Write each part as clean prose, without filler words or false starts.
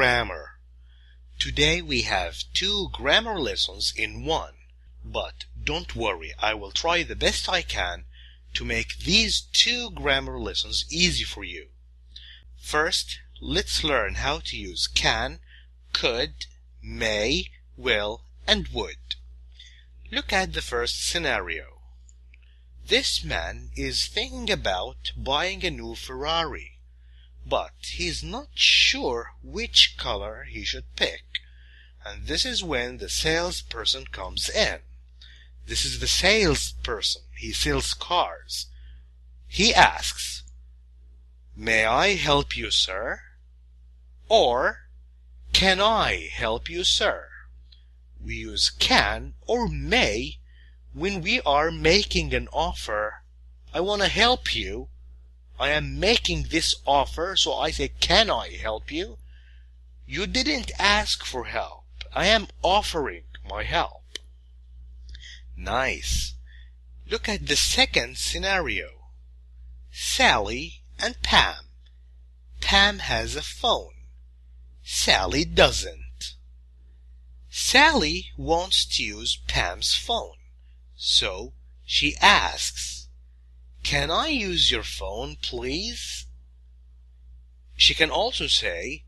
grammar. Today we have 2 grammar lessons in one, but don't worry, I will try the best I can to make these 2 grammar lessons easy for you. First, let's learn how to use can, could, may, will, and would. Look at the first scenario. This man is thinking about buying a new Ferrari, but he's not sure which color he should pick. And this is when the salesperson comes in. This is the salesperson. He sells cars. He asks, "May I help you, sir?" Or, "Can I help you, sir?" We use can or may when we are making an offer. I want to help you. I am making this offer, so I say, "Can I help you?" You didn't ask for help. I am offering my help. Nice. Look at the second scenario. Sally and Pam. Pam has a phone. Sally doesn't. Sally wants to use Pam's phone. So she asks, "Can I use your phone, please?" She can also say,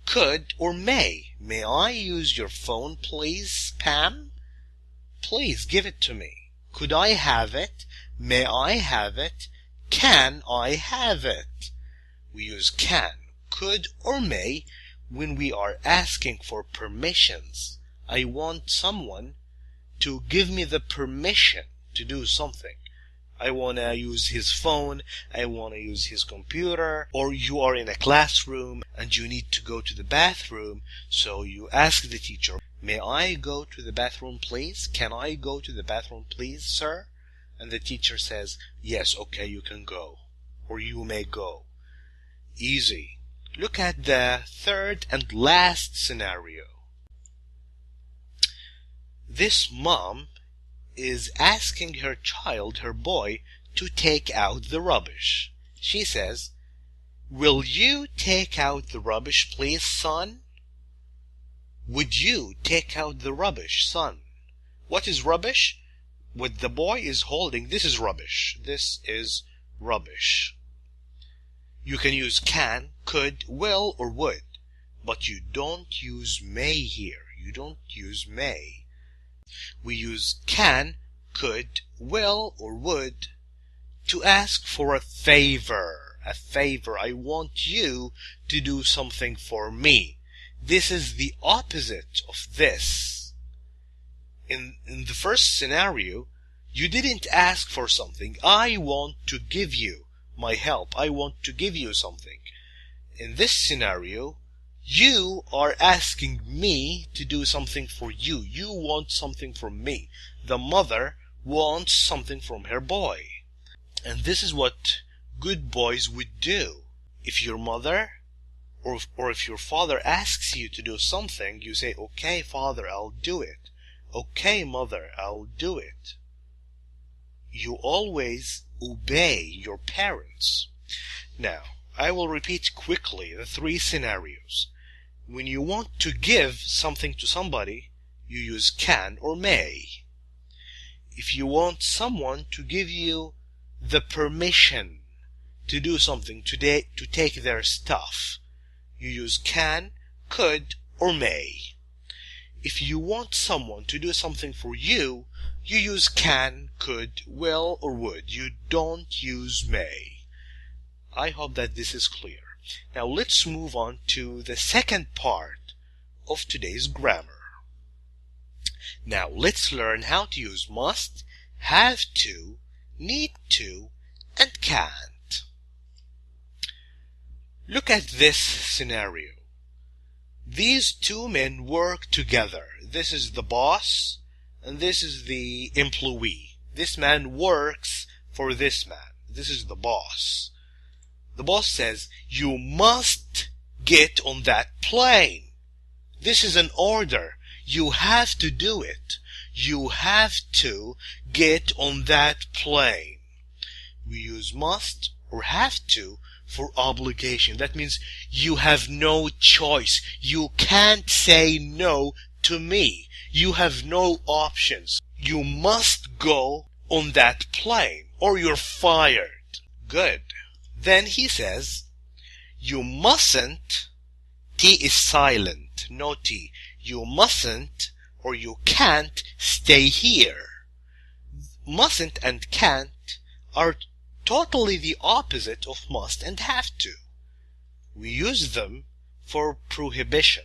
"Could or may. May I use your phone, please, Pam? Please give it to me. Could I have it? May I have it? Can I have it?" We use can, could, or may when we are asking for permissions. I want someone to give me the permission to do something. I want to use his phone, I want to use his computer, or you are in a classroom and you need to go to the bathroom, so you ask the teacher, "May I go to the bathroom, please? Can I go to the bathroom, please, sir?" And the teacher says, "Yes, okay, you can go," or "You may go." Easy. Look at the third and last scenario. This mom is asking her child, her boy, to take out the rubbish. She says, "Will you take out the rubbish, please, son?" Would you take out the rubbish, son? What is rubbish? What the boy is holding, this is rubbish. This is rubbish. You can use can, could, will, or would, but you don't use may here. You don't use may. We use can, could, will, or would to ask for a favor. A favor. I want you to do something for me. This is the opposite of this. In the first scenario, you didn't ask for something. I want to give you my help. I want to give you something. In this scenario, you are asking me to do something for you. You want something from me. The mother wants something from her boy. And this is what good boys would do. If your mother or if your father asks you to do something, you say, "Okay, father, I'll do it. Okay, mother, I'll do it." You always obey your parents. Now, I will repeat quickly the 3 scenarios. When you want to give something to somebody, you use can or may. If you want someone to give you the permission to do something, to take their stuff, you use can, could, or may. If you want someone to do something for you, you use can, could, will, or would. You don't use may. I hope that this is clear. Now let's move on to the second part of today's grammar. Now let's learn how to use must, have to, need to, and can't. Look at this scenario. These 2 men work together. This is the boss and this is the employee. This man works for this man. This is the boss. The boss says, "You must get on that plane." This is an order. You have to do it. You have to get on that plane. We use must or have to for obligation. That means you have no choice. You can't say no to me. You have no options. You must go on that plane or you're fired. Good. Then he says, you mustn't, T is silent, no T. You mustn't or you can't stay here. Mustn't and can't are totally the opposite of must and have to. We use them for prohibition.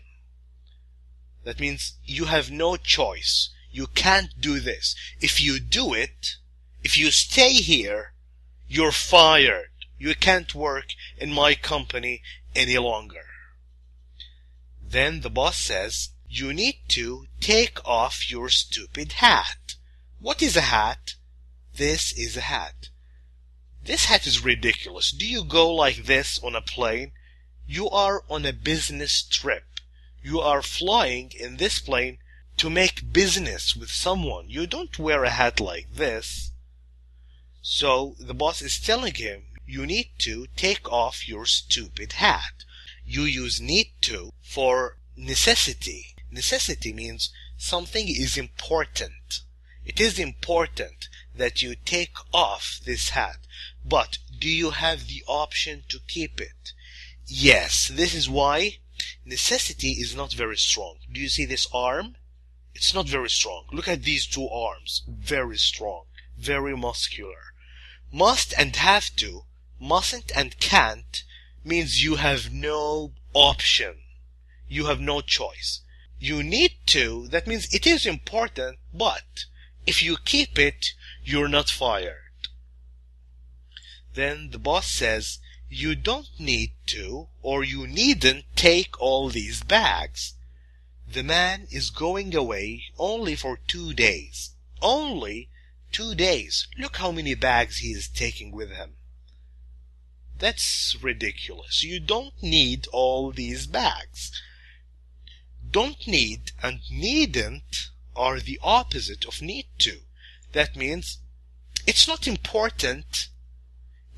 That means you have no choice. You can't do this. If you do it, if you stay here, you're fired. You can't work in my company any longer. Then the boss says, you need to take off your stupid hat. What is a hat? This is a hat. This hat is ridiculous. Do you go like this on a plane? You are on a business trip. You are flying in this plane to make business with someone. You don't wear a hat like this. So the boss is telling him, you need to take off your stupid hat. You use need to for necessity. Necessity means something is important. It is important that you take off this hat. But do you have the option to keep it? Yes, this is why necessity is not very strong. Do you see this arm? It's not very strong. Look at these two arms. Very strong. Very muscular. Must and have to, mustn't and can't, means you have no option. You have no choice. You need to, that means it is important, but if you keep it, you're not fired. Then the boss says, you don't need to, or you needn't take all these bags. The man is going away only for 2 days. Only 2 days. Look how many bags he is taking with him. That's ridiculous. You don't need all these bags. Don't need and needn't are the opposite of need to. That means it's not important.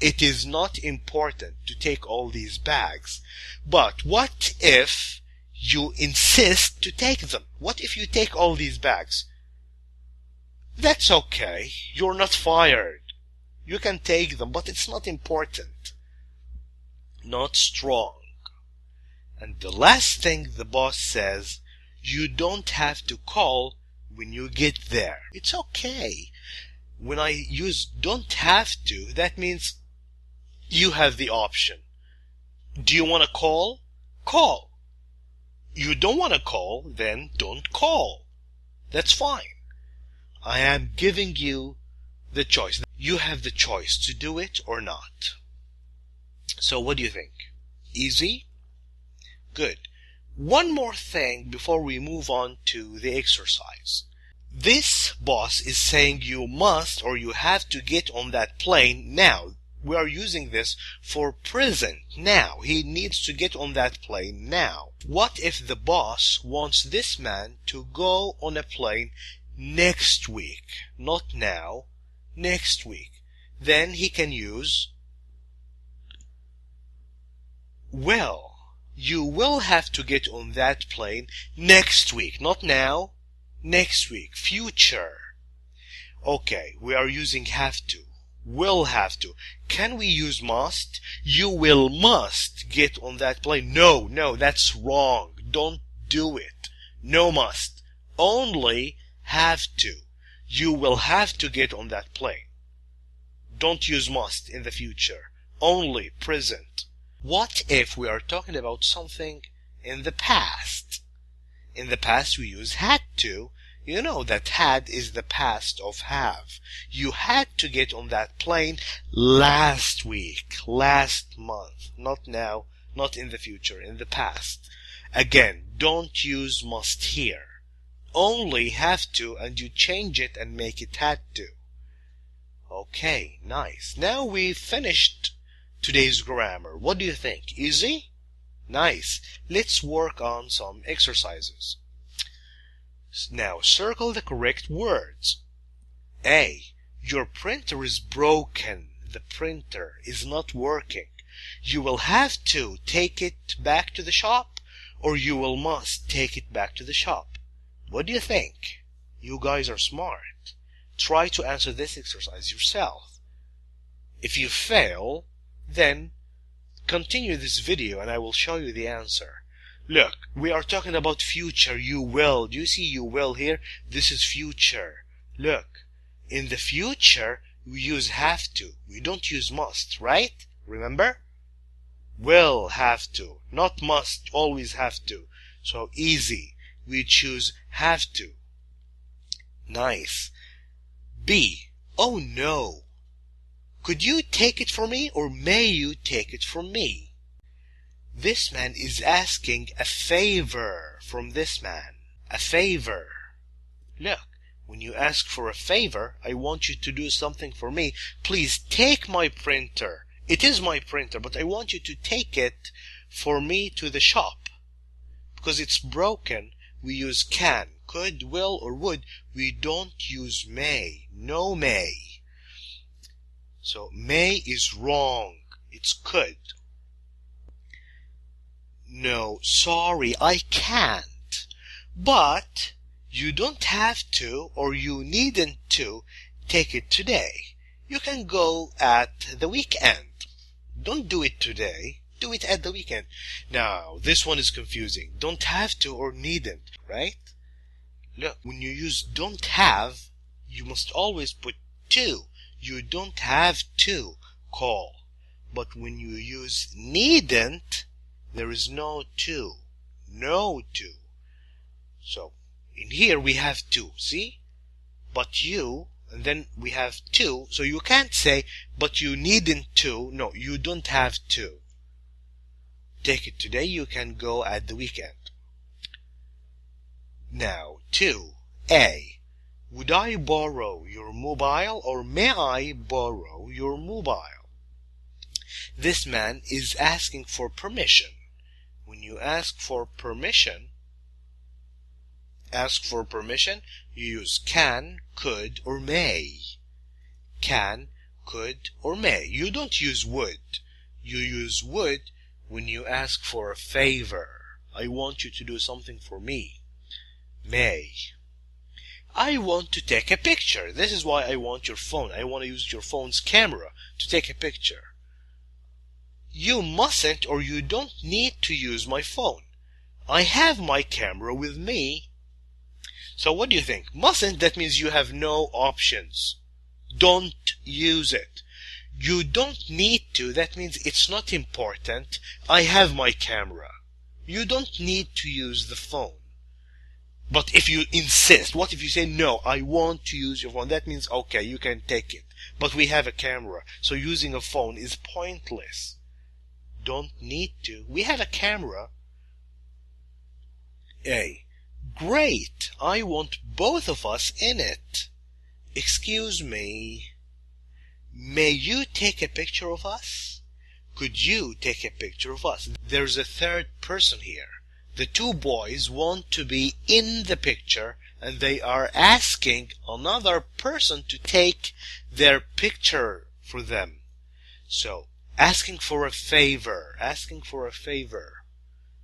It is not important to take all these bags. But what if you insist to take them? What if you take all these bags? That's okay. You're not fired. You can take them, but it's not important. Not strong. And the last thing the boss says, you don't have to call when you get there. It's okay. When I use don't have to, that means you have the option. Do you want to call? Call. You don't want to call, then don't call. That's fine. I am giving you the choice. You have the choice to do it or not. So what do you think? Easy? Good. One more thing before we move on to the exercise. This boss is saying you must or you have to get on that plane now. We are using this for present now. He needs to get on that plane now. What if the boss wants this man to go on a plane next week? Not now, next week. Then he can use will. You will have to get on that plane next week. Not now, next week. Future. Okay, we are using have to. Will have to. Can we use must? You will must get on that plane. No, that's wrong. Don't do it. No must. Only have to. You will have to get on that plane. Don't use must in the future. Only present. What if we are talking about something in the past? In the past we use had to. You know that had is the past of have. You had to get on that plane last week, last month. Not now, not in the future, in the past. Again, don't use must here. Only have to, and you change it and make it had to. Okay, nice. Now we've finished today's grammar. What do you think? Easy? Nice. Let's work on some exercises. Now circle the correct words. A. Your printer is broken. The printer is not working. You will have to take it back to the shop, or you will must take it back to the shop. What do you think? You guys are smart. Try to answer this exercise yourself. If you fail, then continue this video and I will show you the answer. Look, we are talking about future. You will. Do you see you will here? This is future. Look, in the future, we use have to. We don't use must, right? Remember? Will have to, not must, always have to. So easy. We choose have to. Nice. B. Oh no. Could you take it for me, or may you take it from me? This man is asking a favor from this man. A favor. Look, when you ask for a favor, I want you to do something for me. Please take my printer. It is my printer, but I want you to take it for me to the shop. Because it's broken, we use can, could, will, or would. We don't use may. No may. So may is wrong. It's could. No, sorry, I can't. But you don't have to, or you needn't to, take it today. You can go at the weekend. Don't do it today. Do it at the weekend. Now, this one is confusing. Don't have to or needn't, right? Look, when you use don't have, you must always put to. You don't have to call. But when you use needn't, there is no to. No to. So, in here we have to, see? But you, and then we have to, so you can't say, but you needn't to. No, you don't have to. Take it today, you can go at the weekend. Now, 2a. Would I borrow your mobile, or may I borrow your mobile? This man is asking for permission. When you ask for permission, you use can, could, or may. Can, could, or may. You don't use would. You use would when you ask for a favor. I want you to do something for me. May. I want to take a picture. This is why I want your phone. I want to use your phone's camera to take a picture. You mustn't, or you don't need to use my phone. I have my camera with me. So what do you think? Mustn't, that means you have no options. Don't use it. You don't need to, that means it's not important. I have my camera. You don't need to use the phone. But if you insist, what if you say, no, I want to use your phone? That means, okay, you can take it. But we have a camera, so using a phone is pointless. Don't need to. We have a camera. A. Great. I want both of us in it. Excuse me. May you take a picture of us? Could you take a picture of us? There's a third person here. The two boys want to be in the picture, and they are asking another person to take their picture for them. So, asking for a favor.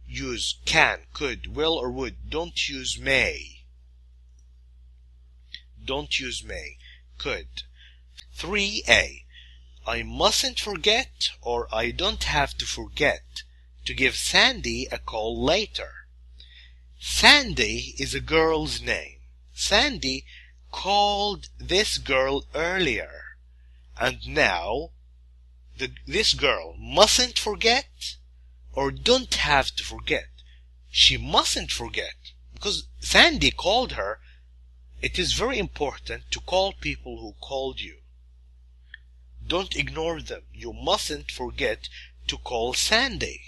Use can, could, will, or would. Don't use may. Could. 3a. I mustn't forget, or I don't have to forget, to give Sandy a call later. Sandy is a girl's name. Sandy called this girl earlier, and now this girl mustn't forget, or don't have to forget. She mustn't forget, because Sandy called her. It is very important to call people who called you. Don't ignore them. You mustn't forget to call Sandy.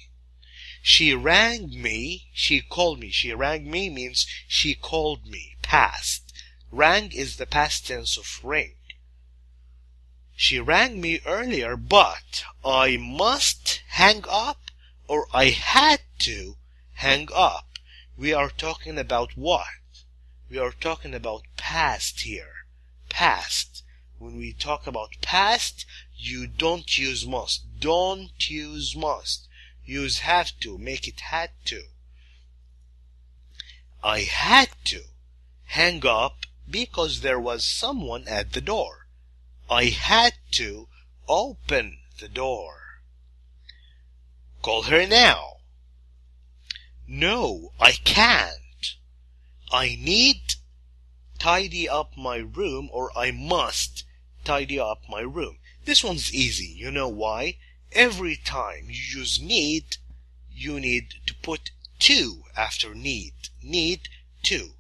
She rang me, she called me. She rang me means she called me, past. Rang is the past tense of ring. She rang me earlier, but I must hang up, or I had to hang up. We are talking about what? We are talking about past here. Past. When we talk about past, you don't use must. Don't use must. Use have to. Make it had to. I had to hang up because there was someone at the door. I had to open the door. Call her now. No, I can't. I need tidy up my room, or I must tidy up my room. This one's easy. You know why? Every time you use need, you need to put to after need. Need to.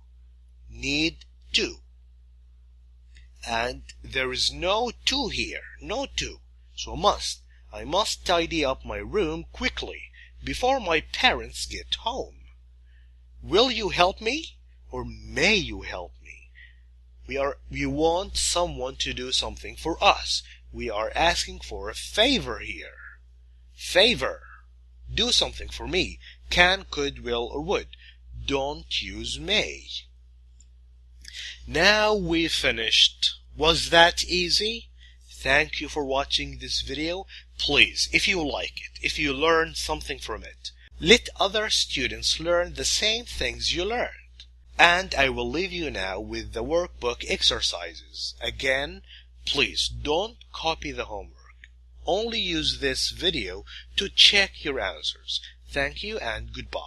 Need to. And there is no to here. No to. So must. I must tidy up my room quickly before my parents get home. Will you help me? Or may you help me? We want someone to do something for us. We are asking for a favor here. Favor. Do something for me. Can, could, will, or would. Don't use may. Now we've finished. Was that easy? Thank you for watching this video. Please, if you like it, if you learned something from it, let other students learn the same things you learned. And I will leave you now with the workbook exercises. Again, please don't copy the homework. Only use this video to check your answers. Thank you and goodbye.